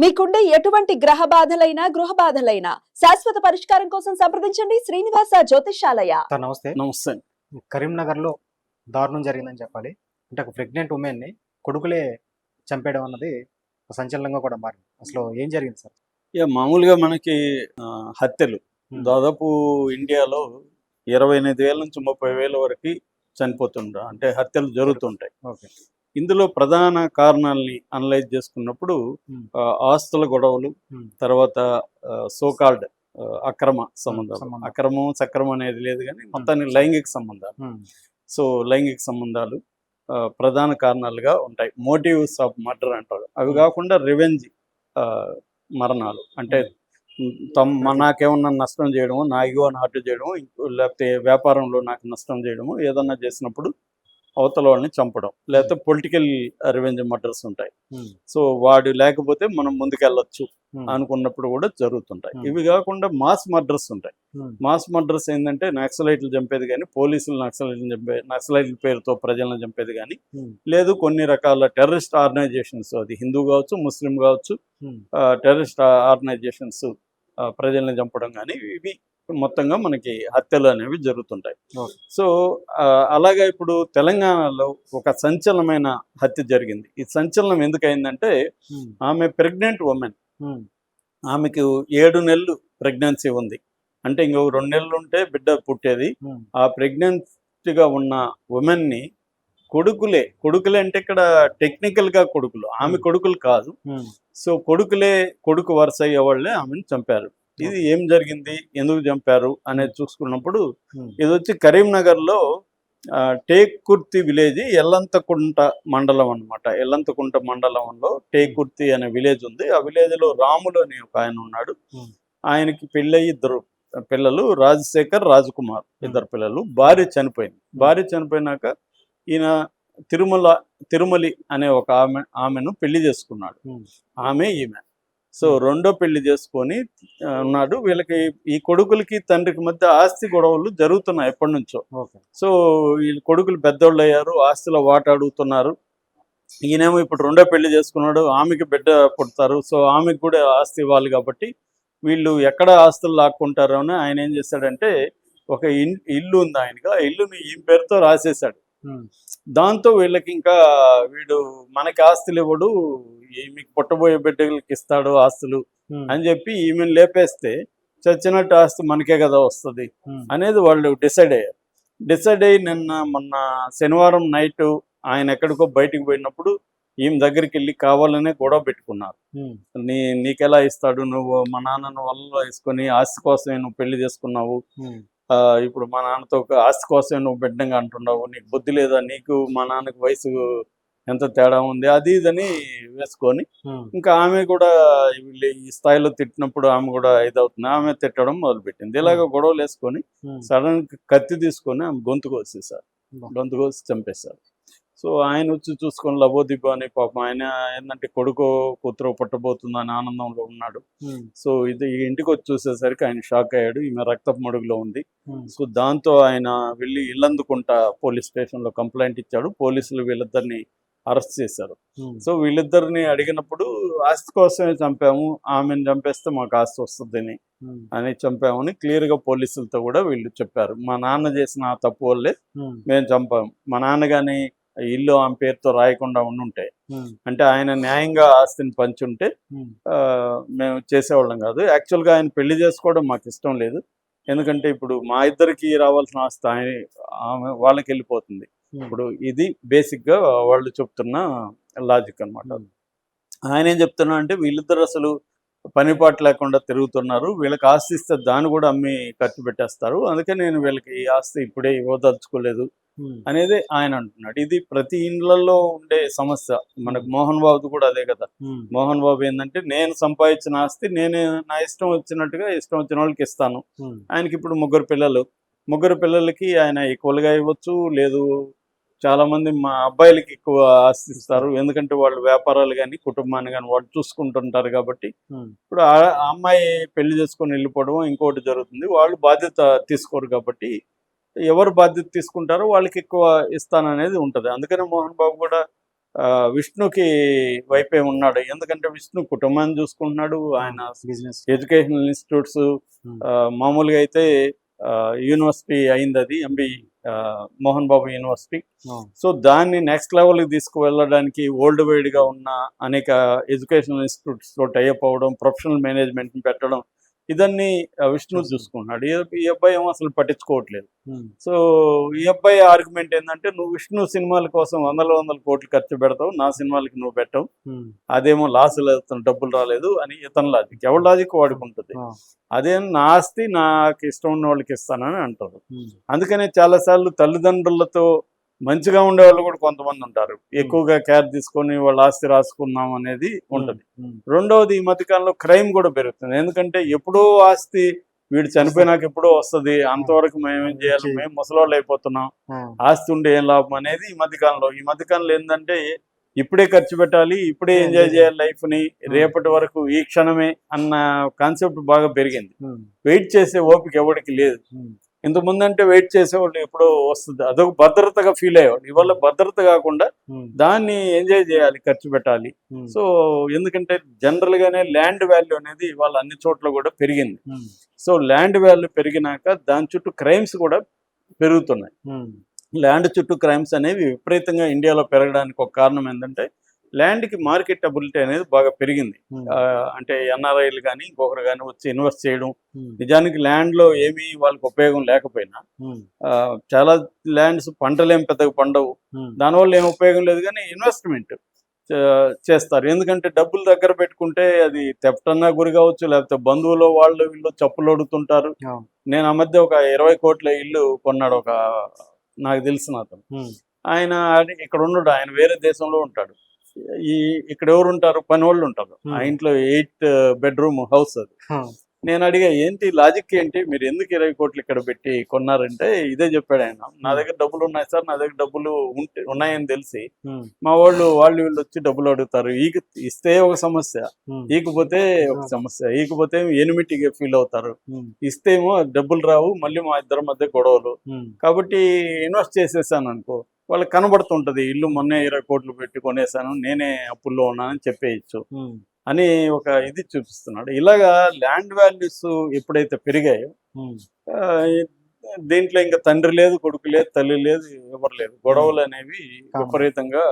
మీకుండే ఎటువంటి గ్రహ బాధలైనా గృహ బాధలైనా శాశ్వత పరిష్కారం కోసం సంప్రదించండి శ్రీనివాస జ్యోతిష్యాలయ. సార్ నమస్తే. నమస్తే. కరీంనగర్లో దారుణం జరిగిందని చెప్పాలి. అంటే ఒక ప్రెగ్నెంట్ ఉమెన్ని కొడుకులే చంపేయడం అన్నది ఒక సంచలనంగా కూడా మారింది. అసలు ఏం జరిగింది సార్? మామూలుగా మనకి హత్యలు దాదాపు ఇండియాలో 28,000 నుంచి 30,000 వరకు చనిపోతుంటారు, అంటే హత్యలు జరుగుతుంటాయి. ఓకే. ఇందులో ప్రధాన కారణాలని అనలైజ్ చేసుకున్నప్పుడు ఆస్తుల గొడవలు, తర్వాత సోకాల్డ్ అక్రమ సంబంధాలు, అక్రమం సక్రమం అనేది లేదు కానీ మొత్తానికి లైంగిక సంబంధాలు. సో లైంగిక సంబంధాలు ప్రధాన కారణాలుగా ఉంటాయి. మోటివ్స్ ఆఫ్ మర్డర్ అంటారు. అవి కాకుండా రివెంజ్ మరణాలు, అంటే నాకేమన్నా నష్టం చేయడము, నా ఈగోని హర్ట్ చేయడము, లేకపోతే వ్యాపారంలో నాకు నష్టం చేయడము, ఏదన్నా చేసినప్పుడు అవతల వాళ్ళని చంపడం, లేకపోతే పొలిటికల్ రివెంజ్ మర్డర్స్ ఉంటాయి. సో వాడు లేకపోతే మనం ముందుకెళ్ళొచ్చు అనుకున్నప్పుడు కూడా జరుగుతుంటాయి. ఇవి కాకుండా మాస్ మర్డర్స్ ఉంటాయి. మాస్ మర్డర్స్ ఏంటంటే నక్సలైట్లు చంపేది కానీ, పోలీసులు నక్సలైట్ల పేరుతో ప్రజలను చంపేది కానీ, లేదు కొన్ని రకాల టెర్రరిస్ట్ ఆర్గనైజేషన్స్, అది హిందూ కావచ్చు, ముస్లిం కావచ్చు, టెర్రరిస్ట్ ఆర్గనైజేషన్స్ ప్రజల్ని చంపడం కానీ, ఇవి మొత్తంగా మనకి హత్యలు అనేవి జరుగుతుంటాయి. సో అలాగే ఇప్పుడు తెలంగాణలో ఒక సంచలనమైన హత్య జరిగింది. ఈ సంచలనం ఎందుకయిందంటే, ఆమె ప్రెగ్నెంట్ ఉమెన్, ఆమెకు 7 నెలలు ప్రెగ్నెన్సీ ఉంది. అంటే ఇంకొక 2 నెలలు ఉంటే బిడ్డ పుట్టేది. ఆ ప్రెగ్నెన్సీగా ఉన్న ఉమెన్ని కొడుకులే అంటే ఇక్కడ టెక్నికల్గా కొడుకులు, ఆమె కొడుకులు కాదు. సో కొడుకు వరుస అయ్యే వాళ్ళే ఆమెను చంపారు. ఇది ఏం జరిగింది, ఎందుకు చంపారు అనేది చూసుకున్నప్పుడు, ఇది వచ్చి కరీంనగర్లో టేకుర్తి విలేజ్, ఎల్లంతకుంట మండలం అనమాట. ఎల్లంతకుంట మండలంలో టేకుర్తి అనే విలేజ్ ఉంది. ఆ విలేజ్లో రాములు అని ఒక ఆయన ఉన్నాడు. ఆయనకి పెళ్ళయి 2 పిల్లలు, రాజశేఖర్, రాజకుమార్, 2 పిల్లలు. భార్య చనిపోయింది. భార్య చనిపోయినాక ఈయన తిరుమలి అనే ఒక ఆమెను పెళ్లి చేసుకున్నాడు. ఈమె. సో రెండో పెళ్లి చేసుకొని ఉన్నాడు. వీళ్ళకి, ఈ కొడుకులకి తండ్రికి మధ్య ఆస్తి గొడవలు జరుగుతున్నాయి ఎప్పటి నుంచో. సో వీళ్ళ కొడుకులు పెద్దోళ్ళు అయ్యారు, ఆస్తిలో వాటా అడుగుతున్నారు. ఈయనేమో ఇప్పుడు రెండో పెళ్లి చేసుకున్నాడు, ఆమెకి బిడ్డ పుడతారు. సో ఆమెకు కూడా ఆస్తి ఇవ్వాలి కాబట్టి వీళ్ళు ఎక్కడ ఆస్తులు లాక్కుంటారో అని ఆయన ఏం చేశాడంటే, ఒక ఇల్లు ఉంది ఆయనకి, ఆ ఇల్లుని ఈ పేరుతో రాసేశాడు. దాంతో వీళ్ళకి ఇంకా వీడు మనకి ఆస్తులు ఇవ్వడు, మీకు పుట్టబోయే బిడ్డలకి ఇస్తాడు ఆస్తులు అని చెప్పి ఈమెను లేపేస్తే చచ్చినట్టు ఆస్తి మనకే కదా వస్తుంది అనేది వాళ్ళు డిసైడ్ అయ్యి మొన్న శనివారం నైట్ ఆయన ఎక్కడికో బయటికి పోయినప్పుడు ఈమె దగ్గరికి వెళ్ళి కావాలనే గొడవ పెట్టుకున్నారు. నీకెలా ఇస్తాడు, నువ్వు మా నాన్నను వల్ల వేసుకొని ఆస్తి కోసమే నువ్వు పెళ్లి చేసుకున్నావు, ఇప్పుడు మా నాన్నతో ఒక ఆస్తి కోసమే నువ్వు బిడ్డంగా అంటున్నావు, నీకు బుద్ధి లేదా, నీకు మా నాన్నకు వయసు ఎంత తేడా ఉంది, అది ఇదని వేసుకొని ఇంకా ఆమె కూడా ఈ స్థాయిలో తిట్టినప్పుడు ఆమె కూడా ఇదవుతుంది. ఆమె తిట్టడం మొదలుపెట్టింది. ఇలాగ గొడవలు వేసుకొని సడన్ కత్తి తీసుకొని ఆమె గొంతు కోసి చంపేశారు. సో ఆయన వచ్చి చూసుకొని లబోదిబ్బో అని, పాపం ఆయన ఏంటంటే కొడుకు కూతురు పుట్టబోతుందని ఆనందంలో ఉన్నాడు. సో ఇది ఇంటికి వచ్చి చూసేసరికి ఆయన షాక్ అయ్యాడు. ఈమె రక్తపు మడుగులో ఉంది. సో దాంతో ఆయన వెళ్ళి ఇల్లందుకుంట పోలీస్ స్టేషన్లో కంప్లైంట్ ఇచ్చాడు. పోలీసులు వీళ్ళిద్దరిని అరెస్ట్ చేశారు. సో వీళ్ళిద్దరిని అడిగినప్పుడు ఆస్తి కోసమే చంపాము, ఆమెను చంపేస్తే మాకు ఆస్తి వస్తుందని అని చంపామని క్లియర్గా పోలీసులతో కూడా వీళ్ళు చెప్పారు. మా నాన్న చేసిన తప్పు వల్లే మేము చంపాము. మా నాన్న కానీ ఇల్లు ఆమె పేరుతో రాయకుండా ఉండుంటే, అంటే ఆయన న్యాయంగా ఆస్తిని పంచుంటే మేము చేసేవాళ్ళం కాదు. యాక్చువల్గా ఆయన పెళ్లి చేసుకోవడం మాకు ఇష్టం లేదు, ఎందుకంటే ఇప్పుడు మా ఇద్దరికి రావాల్సిన ఆస్తి ఆమె వాళ్ళకి వెళ్ళిపోతుంది. ఇప్పుడు ఇది బేసిక్గా వాళ్ళు చెప్తున్న లాజిక్ అనమాట. ఆయన ఏం చెప్తున్నా అంటే, వీళ్ళిద్దరు అసలు పనిపాటు లేకుండా తిరుగుతున్నారు, వీళ్ళకి ఆస్తి ఇస్తే దాన్ని కూడా అమ్మి ఖర్చు పెట్టేస్తారు, అందుకే నేను వీళ్ళకి ఈ ఆస్తి ఇప్పుడే ఇవ్వదలుచుకోలేదు అనేది ఆయన అంటున్నాడు. ఇది ప్రతి ఇండ్లలో ఉండే సమస్య. మనకు మోహన్ బాబుది కూడా అదే కదా. మోహన్ బాబు ఏంటంటే, నేను సంపాదించిన ఆస్తి నేను నా ఇష్టం వచ్చినట్టుగా ఇష్టం వచ్చిన వాళ్ళకి ఇస్తాను. ఆయనకి ఇప్పుడు 3 పిల్లలకి ఆయన ఈక్వల్గా ఇవ్వచ్చు, లేదు చాలామంది మా అబ్బాయిలకి ఎక్కువ ఆస్తి ఇస్తారు, ఎందుకంటే వాళ్ళు వ్యాపారాలు కానీ కుటుంబాన్ని కానీ వాళ్ళు చూసుకుంటుంటారు కాబట్టి. ఇప్పుడు ఆ అమ్మాయి పెళ్లి చేసుకొని వెళ్ళిపోవడం ఇంకోటి జరుగుతుంది, వాళ్ళు బాధ్యత తీసుకోరు కాబట్టి ఎవరు బాధ్యత తీసుకుంటారో వాళ్ళకి ఎక్కువ ఇస్తాననేది ఉంటుంది. అందుకనే మోహన్ బాబు కూడా విష్ణుకి వైపే ఉన్నాడు. ఎందుకంటే విష్ణు కుటుంబాన్ని చూసుకుంటున్నాడు, ఆయన బిజినెస్. ఎడ్యుకేషనల్ ఇన్స్టిట్యూట్స్ మామూలుగా అయితే యూనివర్సిటీ అయింది, అది MB Mohan Babu university. So దాన్ని నెక్స్ట్ లెవెల్కి తీసుకువెళ్ళడానికి వరల్డ్ వైడ్గా ఉన్న అనేక ఎడ్యుకేషనల్ ఇన్స్టిట్యూట్స్తో టైఅప్ అవ్వడం, ప్రొఫెషనల్ మేనేజ్మెంట్ని పెట్టడం, ఇదన్నీ విష్ణు చూసుకుంటున్నాడు. ఈ అబ్బాయి ఏమో అసలు పట్టించుకోవట్లేదు. సో ఈ అబ్బాయి ఆర్గ్యుమెంట్ ఏంటంటే, నువ్వు విష్ణు సినిమాల కోసం వందల కోట్లు ఖర్చు పెడతావు, నా సినిమాలకి నువ్వు పెట్టవు, అదేమో లాస్ డబ్బులు రాలేదు అని ఇతని లాజిక్. ఎవరి లాజిక్ వాడుకుంటుంది. అదే నా ఆస్తి నాకు ఇష్టం ఉన్న వాళ్ళకి ఇస్తానని అంటారు. అందుకనే చాలాసార్లు తల్లిదండ్రులతో మంచిగా ఉండే వాళ్ళు కూడా కొంతమంది ఉంటారు, ఎక్కువగా కేర్ తీసుకొని వాళ్ళ ఆస్తి రాసుకుందాం అనేది ఉంటుంది. రెండవది, ఈ మధ్యకాలంలో క్రైమ్ కూడా పెరుగుతుంది. ఎందుకంటే ఎప్పుడో ఆస్తి వీడు చనిపోయినాక ఎప్పుడో వస్తుంది, అంతవరకు మేమేం చేయాలి, మేము ముసలోళ్ళు అయిపోతున్నాం, ఆస్తి ఉండే ఏం లాభం అనేది ఈ మధ్యకాలంలో ఏంటంటే ఇప్పుడే ఖర్చు పెట్టాలి, ఇప్పుడే ఎంజాయ్ చేయాలి లైఫ్ని, రేపటి వరకు ఈ క్షణమే అన్న కాన్సెప్ట్ బాగా పెరిగింది. వెయిట్ చేసే ఓపిక ఎవరికి లేదు. ఇంతకుముందు అంటే వెయిట్ చేసేవాళ్ళు ఎప్పుడో వస్తుంది, అదొక భద్రతగా ఫీల్ అయ్యేవాళ్ళు. ఇవాళ భద్రత కాకుండా దాన్ని ఎంజాయ్ చేయాలి, ఖర్చు పెట్టాలి. సో ఎందుకంటే జనరల్ గానే ల్యాండ్ వాల్యూ అనేది ఇవాళ అన్ని చోట్ల కూడా పెరిగింది. సో ల్యాండ్ వాల్యూ పెరిగినాక దాని చుట్టూ క్రైమ్స్ కూడా పెరుగుతున్నాయి. ల్యాండ్ చుట్టూ క్రైమ్స్ అనేవి విపరీతంగా ఇండియాలో పెరగడానికి ఒక కారణం ఏంటంటే, ల్యాండ్కి మార్కెటబిలిటీ అనేది బాగా పెరిగింది. అంటే ఎన్ఆర్ఐలు కానీ ఇంకొకరు కానీ వచ్చి ఇన్వెస్ట్ చేయడం. నిజానికి ల్యాండ్లో ఏమీ వాళ్ళకి ఉపయోగం లేకపోయినా, చాలా ల్యాండ్స్ పంటలు ఏం పెద్దగా పండవు, దానివల్ల ఏం ఉపయోగం లేదు, కానీ ఇన్వెస్ట్మెంట్ చేస్తారు. ఎందుకంటే డబ్బులు దగ్గర పెట్టుకుంటే అది తెప్టన్నా గురి కావచ్చు, లేకపోతే బంధువులు వాళ్ళు వీళ్ళు చప్పులు అడుగుతుంటారు. నేను ఆ మధ్య ఒక 20 కోట్ల ఇల్లు కొన్నాడు ఒక నాకు తెలిసిన అతను. ఆయన ఇక్కడ ఉన్నాడు, ఆయన వేరే దేశంలో ఉంటాడు. ఇక్కడ ఎవరు ఉంటారు, పని వాళ్ళు ఉంటారు. ఆ ఇంట్లో 8 బెడ్రూమ్ హౌస్ అది. నేను అడిగా, ఏంటి లాజిక్ ఏంటి, మీరు ఎందుకు 20 కోట్లు ఇక్కడ పెట్టి కొన్నారంటే ఇదే చెప్పాడు ఆయన. నా దగ్గర డబ్బులు ఉన్నాయి సార్, నా దగ్గర డబ్బులు ఉన్నాయని తెలిసి మా వాళ్ళు వీళ్ళు వచ్చి డబ్బులు అడుగుతారు. ఇస్తే ఒక సమస్య, ఈకపోతే ఒక సమస్య, ఈకపోతే ఎనిమిటీగా ఫీల్ అవుతారు, ఇస్తేమో డబ్బులు రావు, మళ్ళీ మా ఇద్దరి మధ్య గొడవలు. కాబట్టి ఇన్వెస్ట్ చేసేసాను అనుకో, వాళ్ళకి కనబడుతుంటది, ఇల్లు మొన్నే 20 కోట్లు పెట్టి కొనేసాను, నేనే అప్పుల్లో ఉన్నానని చెప్పేయచ్చు అని ఒక ఇది చూపిస్తున్నాడు. ఇలాగా ల్యాండ్ వాల్యూస్ ఎప్పుడైతే పెరిగాయో దీంట్లో ఇంకా తండ్రి లేదు, కొడుకు లేదు, తల్లి లేదు, ఎవరు లేదు, గొడవలు అనేవి విపరీతంంగా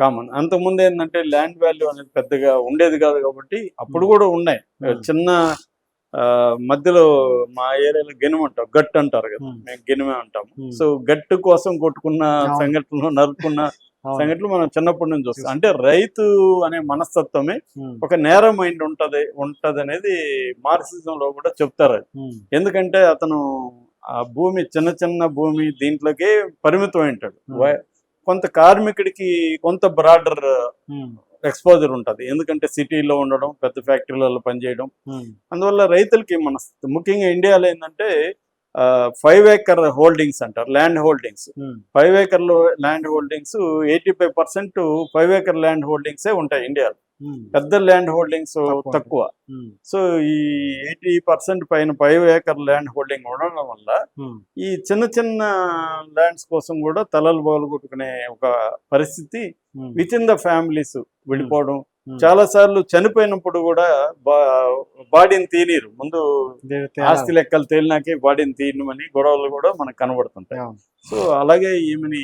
కామన్. అంతకుముందు ఏంటంటే ల్యాండ్ వాల్యూ అనేది పెద్దగా ఉండేది కాదు, కాబట్టి అప్పుడు కూడా ఉన్నాయి. చిన్న మధ్యలో మా ఏరియాలో గెనుము అంటాం, గట్టు అంటారు కదా, మేము గెనుమే అంటాము. సో గట్టు కోసం కొట్టుకున్న సంఘటనలు, నరుకున్న సంఘటనలు మనం చిన్నప్పటి నుంచి వస్తాం. అంటే రైతు అనే మనస్తత్వమే ఒక నేర మైండ్ ఉంటది అనేది మార్క్సిజంలో కూడా చెప్తారు. ఎందుకంటే అతను ఆ భూమి, చిన్న భూమి దీంట్లోకే పరిమితం ఉంటాడు. కొంత కార్మికుడికి కొంత బ్రాడర్ ఎక్స్పోజర్ ఉంటుంది, ఎందుకంటే సిటీలో ఉండడం, పెద్ద ఫ్యాక్టరీలలో పనిచేయడం. అందువల్ల రైతులకి ముఖ్యంగా ఇండియాలో ఏంటంటే 5 acre హోల్డింగ్స్ అంటారు, land holdings. 5 acre land holdings 85% 5 acre land హోల్డింగ్సే ఉంటాయి ఇండియాలో. పెద్ద ల్యాండ్ హోల్డింగ్స్ తక్కువ. సో ఈ 80% పైన 5 acre ల్యాండ్ హోల్డింగ్ ఉండడం వల్ల ఈ చిన్న ల్యాండ్స్ కోసం కూడా తలలు బాగుకొట్టుకునే ఒక పరిస్థితి విత్ ఇన్ ద ఫ్యామిలీస్ వెళ్ళిపోవడం. చాలా సార్లు చనిపోయినప్పుడు కూడా బాడీని తీయనీరు, ముందు ఆస్తి లెక్కలు తేలినాకే బాడీని తీయమని గొడవలు కూడా మనకు కనబడుతుంటాయి. సో అలాగే ఈమెని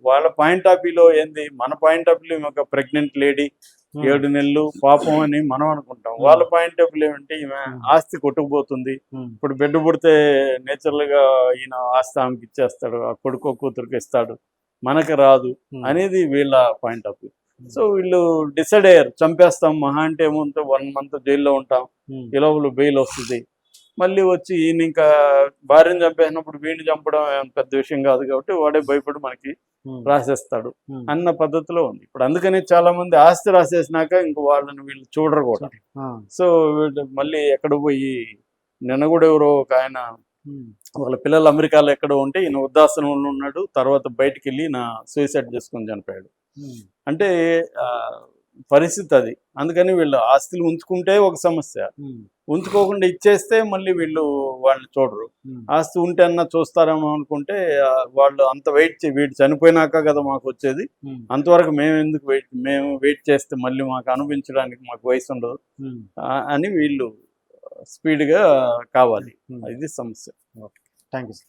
వాళ్ళ పాయింట్ ఆఫ్ వ్యూలో ఏంది, మన పాయింట్ ఆఫ్ వ్యూ ఒక ప్రెగ్నెంట్ లేడీ 7 నెలలు పాపం అని మనం అనుకుంటాం. వాళ్ళ పాయింట్ ఆఫ్ వ్యూ ఏమంటే ఈమె ఆస్తి కొట్టుకుపోతుంది, ఇప్పుడు బిడ్డ పుడితే నేచురల్ గా ఈయన ఆస్తి ఆమెకి ఇచ్చేస్తాడు, ఆ కొడుకో కూతురికి ఇస్తాడు, మనకు రాదు అనేది వీళ్ళ పాయింట్ ఆఫ్ వ్యూ. సో వీళ్ళు డిసైడ్ అయ్యారు, చంపేస్తాం, మహా అంటే ఏముంటే 1 month జైల్లో ఉంటాం, ఈ లోపల బెయిల్ వస్తుంది, మళ్ళీ వచ్చి ఈయన ఇంకా భార్యను చంపేసినప్పుడు వీడిని చంపడం పెద్ద విషయం కాదు, కాబట్టి వాడే భయపడి మనకి రాసేస్తాడు అన్న పద్ధతిలో ఉంది ఇప్పుడు. అందుకని చాలా మంది ఆస్తి రాసేసినాక ఇంక వాళ్ళని వీళ్ళు చూడరు కూడా. సో వీళ్ళు మళ్ళీ ఎక్కడ పోయి, నిన్న కూడా ఎవరో ఒక ఆయన వాళ్ళ పిల్లలు అమెరికాలో ఎక్కడో ఉంటే ఈయన వృద్ధాశ్రమంలో ఉన్నాడు, తర్వాత బయటికి వెళ్ళి సూసైడ్ చేసుకొని చనిపోయాడు. అంటే పరిస్థితి అది. అందుకని వీళ్ళు ఆస్తులు ఉంచుకుంటే ఒక సమస్య, ఉంచుకోకుండా ఇచ్చేస్తే మళ్ళీ వీళ్ళు వాళ్ళని చూడరు. ఆస్తి ఉంటే అన్నా చూస్తారేమో అనుకుంటే వాళ్ళు అంత వీడు చనిపోయినాక కదా మాకు వచ్చేది, అంతవరకు మేము వెయిట్ చేస్తే మళ్ళీ మాకు అనుభవించడానికి మాకు వయసు ఉండదు అని వీళ్ళు స్పీడ్గా కావాలి. ఇది సమస్య. Thank you.